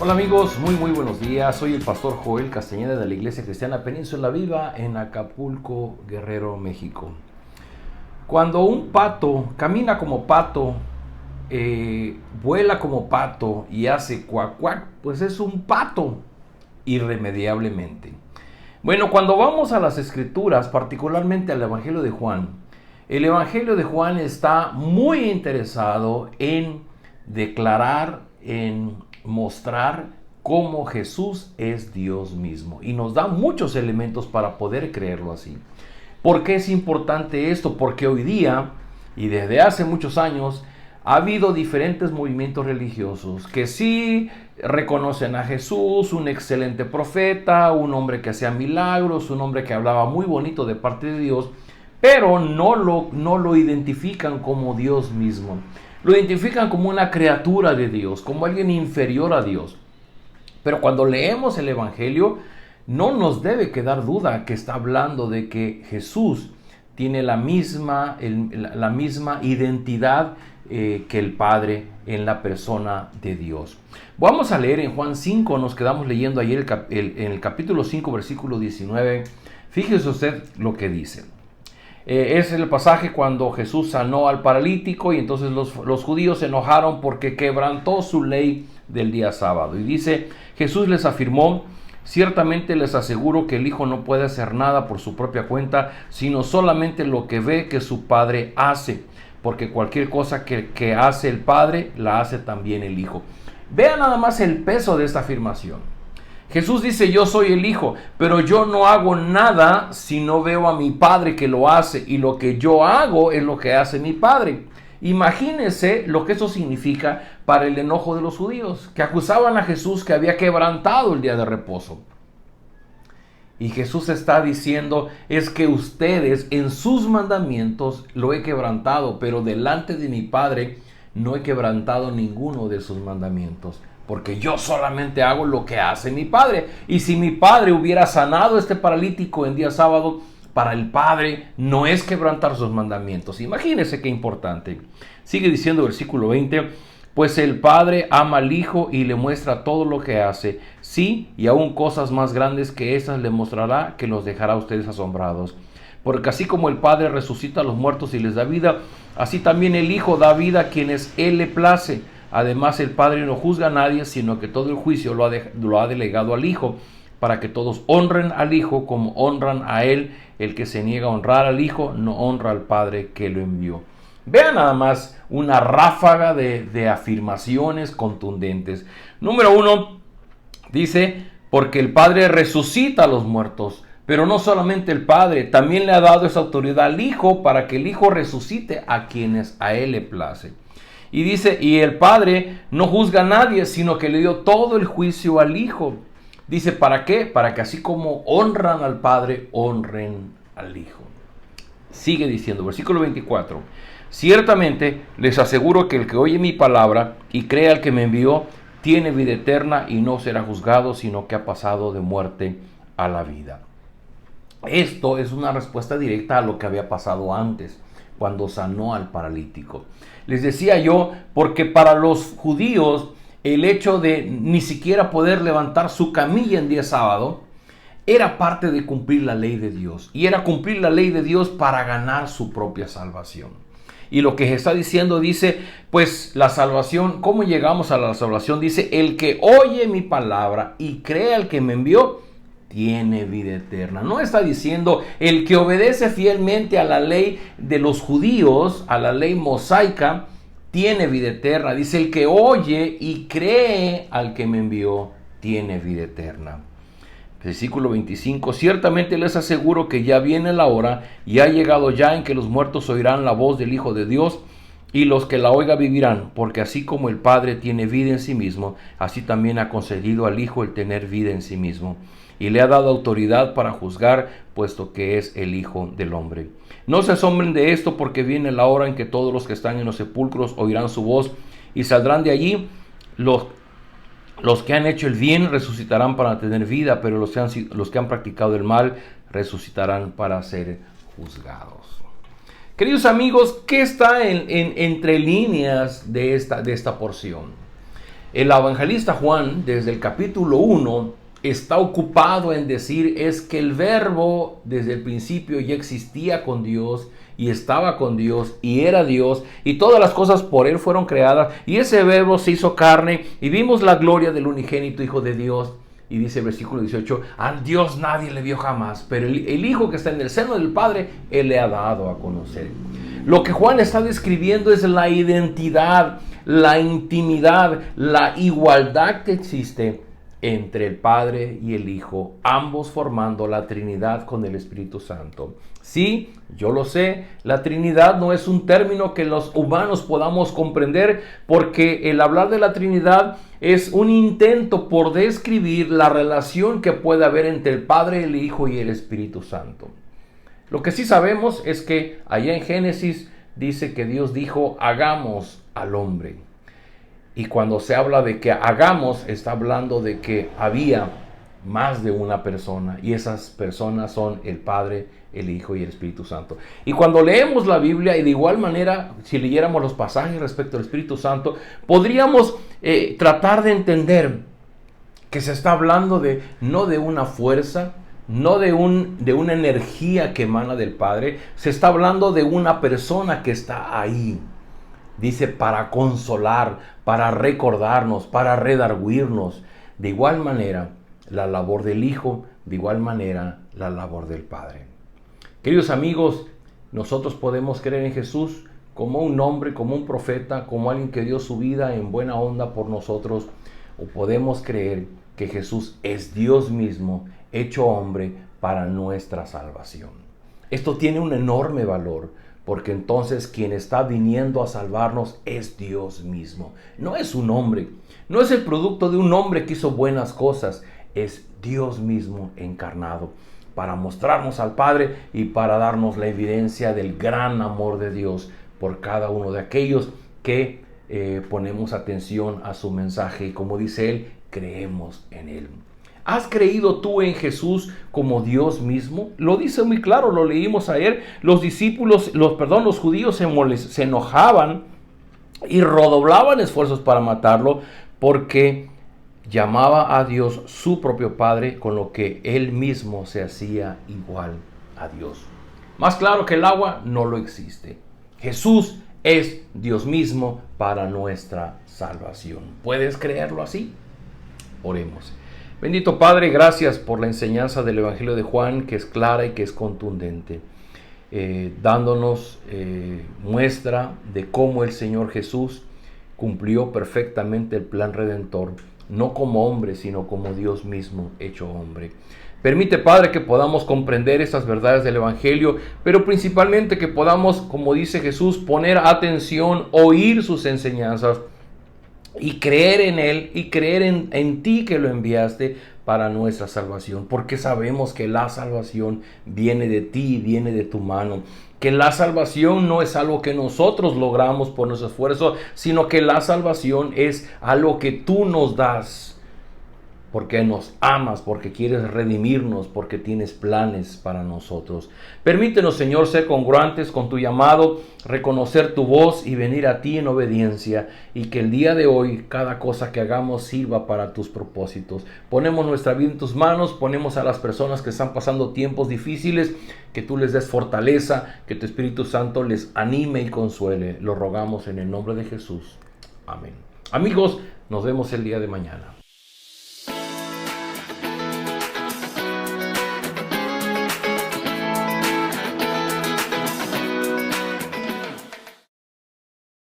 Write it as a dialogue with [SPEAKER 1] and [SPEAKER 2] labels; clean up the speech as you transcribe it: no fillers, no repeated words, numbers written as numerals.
[SPEAKER 1] Hola amigos, muy buenos días. Soy el pastor Joel Castañeda de la Iglesia Cristiana Península Viva en Acapulco, Guerrero, México. Cuando un pato camina como pato, vuela como pato y hace cuac cuac, pues es un pato irremediablemente. Bueno, cuando vamos a las escrituras, particularmente al Evangelio de Juan, el Evangelio de Juan está muy interesado en declarar, en mostrar cómo Jesús es Dios mismo. Y nos da muchos elementos para poder creerlo así. ¿Por qué es importante esto? Porque hoy día, y desde hace muchos años, ha habido diferentes movimientos religiosos que sí reconocen a Jesús, un excelente profeta, un hombre que hacía milagros, un hombre que hablaba muy bonito de parte de Dios, pero no lo identifican como Dios mismo. Lo identifican como una criatura de Dios, como alguien inferior a Dios. Pero cuando leemos el Evangelio, no nos debe quedar duda que está hablando de que Jesús tiene la misma identidad que el Padre en la persona de Dios. Vamos a leer en Juan 5, nos quedamos leyendo ayer en el capítulo 5, versículo 19. Fíjese usted lo que dice. Es el pasaje cuando Jesús sanó al paralítico y entonces los judíos se enojaron porque quebrantó su ley del día sábado. Y dice, Jesús les afirmó: ciertamente les aseguro que el Hijo no puede hacer nada por su propia cuenta, sino solamente lo que ve que su Padre hace, porque cualquier cosa que hace el Padre, la hace también el Hijo. Vea nada más el peso de esta afirmación. Jesús dice: yo soy el Hijo, pero yo no hago nada si no veo a mi Padre que lo hace, y lo que yo hago es lo que hace mi Padre. Imagínense lo que eso significa para el enojo de los judíos, que acusaban a Jesús que había quebrantado el día de reposo. Y Jesús está diciendo: es que ustedes en sus mandamientos lo he quebrantado, pero delante de mi Padre no he quebrantado ninguno de sus mandamientos, porque yo solamente hago lo que hace mi Padre. Y si mi Padre hubiera sanado a este paralítico en día sábado, para el Padre no es quebrantar sus mandamientos. Imagínense qué importante. Sigue diciendo el versículo 20: pues el Padre ama al Hijo y le muestra todo lo que hace. Sí, y aún cosas más grandes que esas le mostrará, que los dejará a ustedes asombrados. Porque así como el Padre resucita a los muertos y les da vida, así también el Hijo da vida a quienes Él le place. Además, el Padre no juzga a nadie, sino que todo el juicio lo ha delegado al Hijo, para que todos honren al Hijo como honran a Él. El que se niega a honrar al Hijo no honra al Padre que lo envió. Vean nada más una ráfaga de afirmaciones contundentes. Número 1, dice: porque el Padre resucita a los muertos. Pero no solamente el Padre, también le ha dado esa autoridad al Hijo, para que el Hijo resucite a quienes a Él le place. Y dice: y el Padre no juzga a nadie, sino que le dio todo el juicio al Hijo. Dice, ¿para qué? Para que así como honran al Padre, honren al Hijo. Sigue diciendo, versículo 24. Ciertamente les aseguro que el que oye mi palabra y cree al que me envió, tiene vida eterna y no será juzgado, sino que ha pasado de muerte a la vida. Esto es una respuesta directa a lo que había pasado antes, cuando sanó al paralítico. Les decía yo, porque para los judíos el hecho de ni siquiera poder levantar su camilla en día sábado era parte de cumplir la ley de Dios. Y era cumplir la ley de Dios para ganar su propia salvación. Y lo que se está diciendo, dice, pues la salvación, ¿cómo llegamos a la salvación? Dice, el que oye mi palabra y cree al que me envió, tiene vida eterna. No está diciendo el que obedece fielmente a la ley de los judíos, a la ley mosaica, tiene vida eterna. Dice, el que oye y cree al que me envió, tiene vida eterna. Versículo 25, ciertamente les aseguro que ya viene la hora y ha llegado ya en que los muertos oirán la voz del Hijo de Dios, y los que la oigan vivirán, porque así como el Padre tiene vida en sí mismo, así también ha concedido al Hijo el tener vida en sí mismo, y le ha dado autoridad para juzgar, puesto que es el Hijo del Hombre. No se asombren de esto, porque viene la hora en que todos los que están en los sepulcros oirán su voz, y saldrán de allí. Los que han hecho el bien resucitarán para tener vida, pero los que han practicado el mal resucitarán para ser juzgados. Queridos amigos, ¿qué está entre líneas de esta porción? El evangelista Juan, desde el capítulo 1, está ocupado en decir es que el verbo desde el principio ya existía con Dios y estaba con Dios y era Dios y todas las cosas por él fueron creadas y ese verbo se hizo carne y vimos la gloria del unigénito Hijo de Dios. Y dice el versículo 18, a Dios nadie le vio jamás, pero el Hijo que está en el seno del Padre, Él le ha dado a conocer. Lo que Juan está describiendo es la identidad, la intimidad, la igualdad que existe entre el Padre y el Hijo, ambos formando la Trinidad con el Espíritu Santo. Sí, yo lo sé, la Trinidad no es un término que los humanos podamos comprender, porque el hablar de la Trinidad es un intento por describir la relación que puede haber entre el Padre, el Hijo y el Espíritu Santo. Lo que sí sabemos es que allá en Génesis dice que Dios dijo, hagamos al hombre. Y cuando se habla de que hagamos, está hablando de que había más de una persona. Y esas personas son el Padre, el Hijo y el Espíritu Santo. Y cuando leemos la Biblia, y de igual manera, si leyéramos los pasajes respecto al Espíritu Santo, podríamos tratar de entender que se está hablando de no de una fuerza, no de una energía que emana del Padre. Se está hablando de una persona que está ahí. Dice para consolar, para recordarnos, para redarguirnos. De igual manera, la labor del Hijo, de igual manera, la labor del Padre. Queridos amigos, nosotros podemos creer en Jesús como un hombre, como un profeta, como alguien que dio su vida en buena onda por nosotros, o podemos creer que Jesús es Dios mismo, hecho hombre para nuestra salvación. Esto tiene un enorme valor, porque entonces quien está viniendo a salvarnos es Dios mismo. No es un hombre, no es el producto de un hombre que hizo buenas cosas, es Dios mismo encarnado para mostrarnos al Padre y para darnos la evidencia del gran amor de Dios por cada uno de aquellos que ponemos atención a su mensaje y, como dice él, creemos en él. ¿Has creído tú en Jesús como Dios mismo? Lo dice muy claro, lo leímos ayer. Los judíos se enojaban y redoblaban esfuerzos para matarlo porque llamaba a Dios su propio Padre, con lo que él mismo se hacía igual a Dios. Más claro que el agua no lo existe. Jesús es Dios mismo para nuestra salvación. ¿Puedes creerlo así? Oremos. Bendito Padre, gracias por la enseñanza del Evangelio de Juan, que es clara y que es contundente, dándonos muestra de cómo el Señor Jesús cumplió perfectamente el plan redentor, no como hombre, sino como Dios mismo hecho hombre. Permite, Padre, que podamos comprender estas verdades del Evangelio, pero principalmente que podamos, como dice Jesús, poner atención, oír sus enseñanzas, y creer en Él y creer en ti que lo enviaste para nuestra salvación, porque sabemos que la salvación viene de ti, viene de tu mano, que la salvación no es algo que nosotros logramos por nuestro esfuerzo, sino que la salvación es algo que tú nos das, porque nos amas, porque quieres redimirnos, porque tienes planes para nosotros. Permítenos, Señor, ser congruentes con tu llamado, reconocer tu voz y venir a ti en obediencia, y que el día de hoy cada cosa que hagamos sirva para tus propósitos. Ponemos nuestra vida en tus manos, ponemos a las personas que están pasando tiempos difíciles, que tú les des fortaleza, que tu Espíritu Santo les anime y consuele. Lo rogamos en el nombre de Jesús. Amén. Amigos, nos vemos el día de mañana.